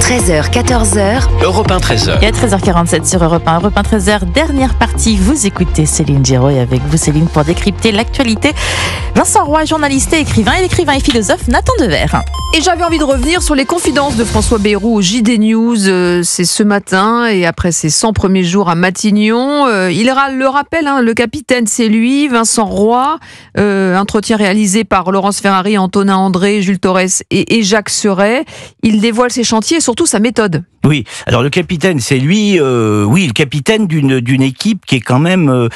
13h, 14h. Europe 1, 13h. Et à 13h47 sur Europe 1, 13h, dernière partie, vous écoutez Céline Giraud et avec vous Céline pour décrypter l'actualité. Vincent Roy, journaliste et l'écrivain et philosophe Nathan Dever. Et j'avais envie de revenir sur les confidences de François Bayrou au JD News, c'est ce matin et après ses 100 premiers jours à Matignon. Il le rappelle, le capitaine c'est lui, Vincent Roy, entretien réalisé par Laurence Ferrari, Antonin André, Jules Torres et Jacques Seuret. Il dévoile ses chantiers et surtout sa méthode. Oui, alors le capitaine, c'est lui, le capitaine d'une équipe qui est quand même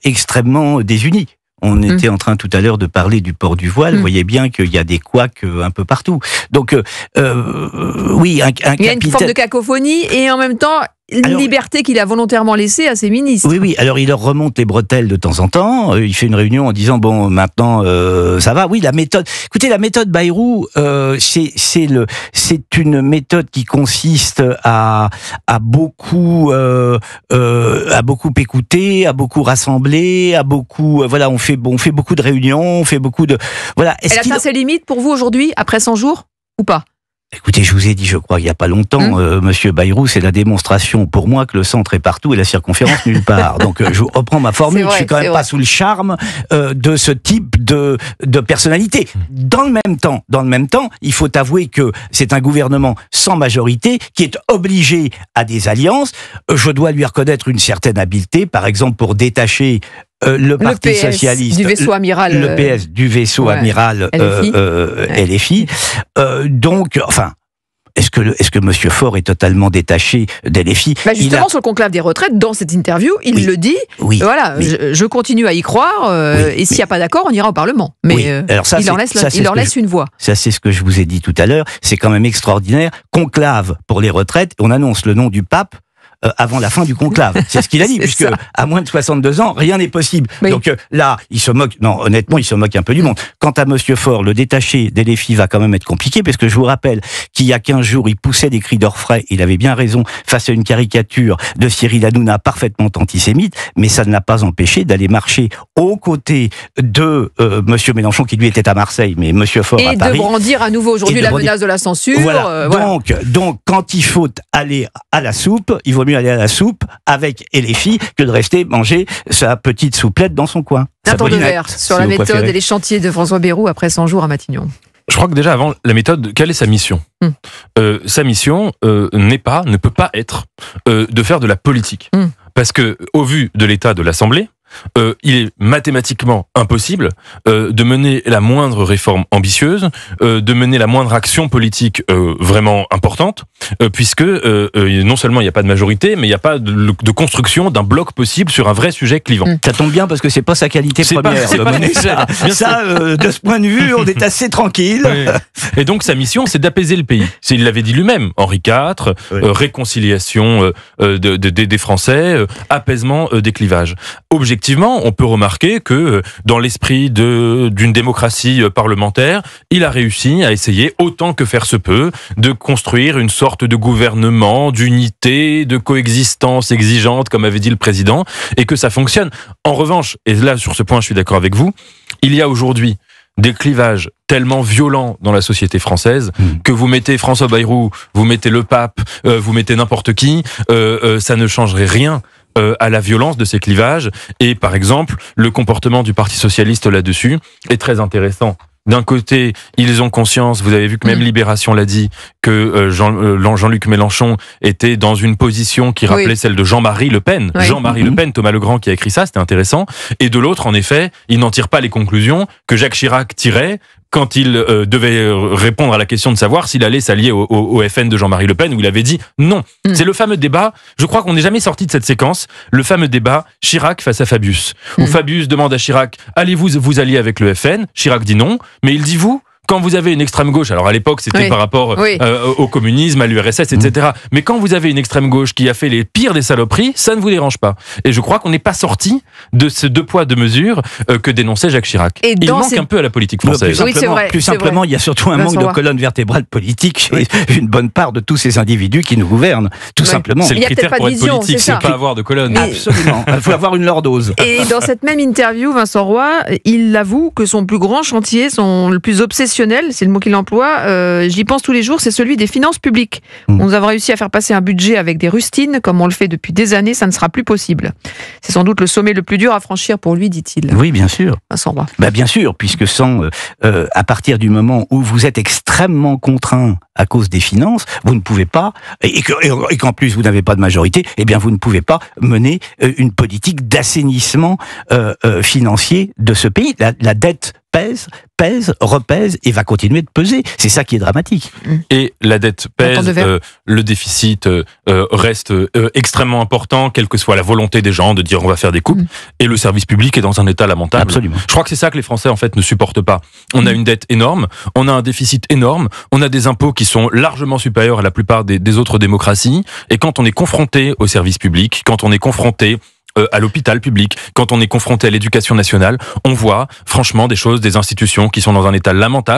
extrêmement désunie. On était en train tout à l'heure de parler du port du voile. Vous voyez bien qu'il y a des couacs un peu partout. Donc, oui, un capitaine... Il y a une forme de cacophonie et en même temps... Une liberté qu'il a volontairement laissée à ses ministres. Oui, alors il leur remonte les bretelles de temps en temps. Il fait une réunion en disant bon, maintenant ça va. Oui, la méthode. Écoutez, la méthode Bayrou, c'est une méthode qui consiste à beaucoup écouter, à beaucoup rassembler, à beaucoup on fait beaucoup de réunions, on fait beaucoup de voilà. Elle atteint ses limites pour vous aujourd'hui après 100 jours ou pas? Écoutez, je vous ai dit, je crois, il n'y a pas longtemps, Monsieur Bayrou, c'est la démonstration pour moi que le centre est partout et la circonférence nulle part. Donc, je reprends ma formule, je suis quand même pas sous le charme de ce type de personnalité. Dans le même temps, il faut avouer que c'est un gouvernement sans majorité qui est obligé à des alliances. Je dois lui reconnaître une certaine habileté, par exemple le Parti PS socialiste, du vaisseau amiral, le PS du vaisseau amiral LFI. Donc, enfin, est-ce que Monsieur Faure est totalement détaché d'LFI? Justement, sur le conclave des retraites, dans cette interview, il le dit. Oui, voilà, je continue à y croire. Et s'il n'y a pas d'accord, on ira au Parlement. Mais alors ça, il leur laisse une voix. Ça, c'est ce que je vous ai dit tout à l'heure. C'est quand même extraordinaire. Conclave pour les retraites. On annonce le nom du pape avant la fin du conclave. C'est ce qu'il a dit, puisque à moins de 62 ans, rien n'est possible. Oui. Donc là, il se moque, non, honnêtement, il se moque un peu du monde. Quant à Monsieur Faure, le détaché d'LFI va quand même être compliqué, parce que je vous rappelle qu'il y a 15 jours, il poussait des cris d'orfraie, il avait bien raison, face à une caricature de Cyril Hanouna parfaitement antisémite, mais ça ne l'a pas empêché d'aller marcher aux côtés de Monsieur Mélenchon, qui lui était à Marseille, mais Monsieur Faure à Paris. Et de brandir à nouveau aujourd'hui la menace de la censure. Voilà. Donc, quand il faut aller à la soupe, il vaut mieux aller à la soupe avec LFI que de rester manger sa petite souplette dans son coin. Nathan Dever, sur la méthode et les chantiers de François Bayrou après 100 jours à Matignon. Je crois que déjà avant la méthode, quelle est sa mission? Sa mission ne peut pas être de faire de la politique. Parce que, au vu de l'état de l'Assemblée, il est mathématiquement impossible de mener la moindre réforme ambitieuse, de mener la moindre action politique vraiment importante, puisque non seulement il n'y a pas de majorité, mais il n'y a pas de construction d'un bloc possible sur un vrai sujet clivant. Ça tombe bien parce que c'est pas sa qualité première. De ce point de vue, on est assez tranquille. Oui. Et donc sa mission, c'est d'apaiser le pays. Il l'avait dit lui-même, Henri IV, réconciliation des Français, apaisement des clivages. Objectivement, on peut remarquer que dans l'esprit d'une démocratie parlementaire, il a réussi à essayer, autant que faire se peut, de construire une sorte de gouvernement, d'unité, de coexistence exigeante, comme avait dit le président, et que ça fonctionne. En revanche, et là sur ce point je suis d'accord avec vous, il y a aujourd'hui des clivages tellement violents dans la société française que vous mettez François Bayrou, vous mettez le pape, vous mettez n'importe qui, ça ne changerait rien à la violence de ces clivages. Et par exemple, le comportement du Parti socialiste là-dessus est très intéressant. D'un côté, ils ont conscience, vous avez vu que même Libération l'a dit, que Jean-Luc Mélenchon était dans une position qui rappelait celle de Jean-Marie Le Pen. Jean-Marie Le Pen, Thomas Legrand qui a écrit ça, c'était intéressant. Et de l'autre, en effet, il n'en tire pas les conclusions que Jacques Chirac tirait quand il devait répondre à la question de savoir s'il allait s'allier au FN de Jean-Marie Le Pen, où il avait dit non. C'est le fameux débat, je crois qu'on n'est jamais sorti de cette séquence, le fameux débat Chirac face à Fabius, où Fabius demande à Chirac, allez-vous vous allier avec le FN? Chirac dit non, mais il dit vous, quand vous avez une extrême gauche, alors à l'époque c'était par rapport au communisme, à l'URSS, etc. Mais quand vous avez une extrême gauche qui a fait les pires des saloperies, ça ne vous dérange pas. Et je crois qu'on n'est pas sorti de ce deux poids deux mesures que dénonçait Jacques Chirac. Et il manque un peu à la politique française. Plus simplement, il y a surtout un manque de colonne vertébrale politique chez une bonne part de tous ces individus qui nous gouvernent, tout simplement. C'est le critère pour être politique, c'est pas avoir de colonne. Absolument, il faut avoir une lordose. Et dans cette même interview, Vincent Roy, il avoue que son plus grand chantier, le plus obsessionnel, dysfonctionnel, c'est le mot qu'il emploie, j'y pense tous les jours, c'est celui des finances publiques. Nous avons réussi à faire passer un budget avec des rustines, comme on le fait depuis des années, ça ne sera plus possible. C'est sans doute le sommet le plus dur à franchir pour lui, dit-il. Oui, bien sûr. Vincent Roy. Bien sûr, puisque à partir du moment où vous êtes extrêmement contraint à cause des finances, vous ne pouvez pas, et qu'en plus vous n'avez pas de majorité, eh bien vous ne pouvez pas mener une politique d'assainissement financier de ce pays. La dette pèse, repèse et va continuer de peser. C'est ça qui est dramatique. Et la dette pèse, le déficit reste extrêmement important, quelle que soit la volonté des gens de dire on va faire des coupes, et le service public est dans un état lamentable. Absolument. Je crois que c'est ça que les Français en fait ne supportent pas. On a une dette énorme, on a un déficit énorme, on a des impôts qui sont largement supérieurs à la plupart des autres démocraties, et quand on est confronté au service public, quand on est confronté à l'hôpital public, quand on est confronté à l'éducation nationale, on voit franchement des choses, des institutions qui sont dans un état lamentable.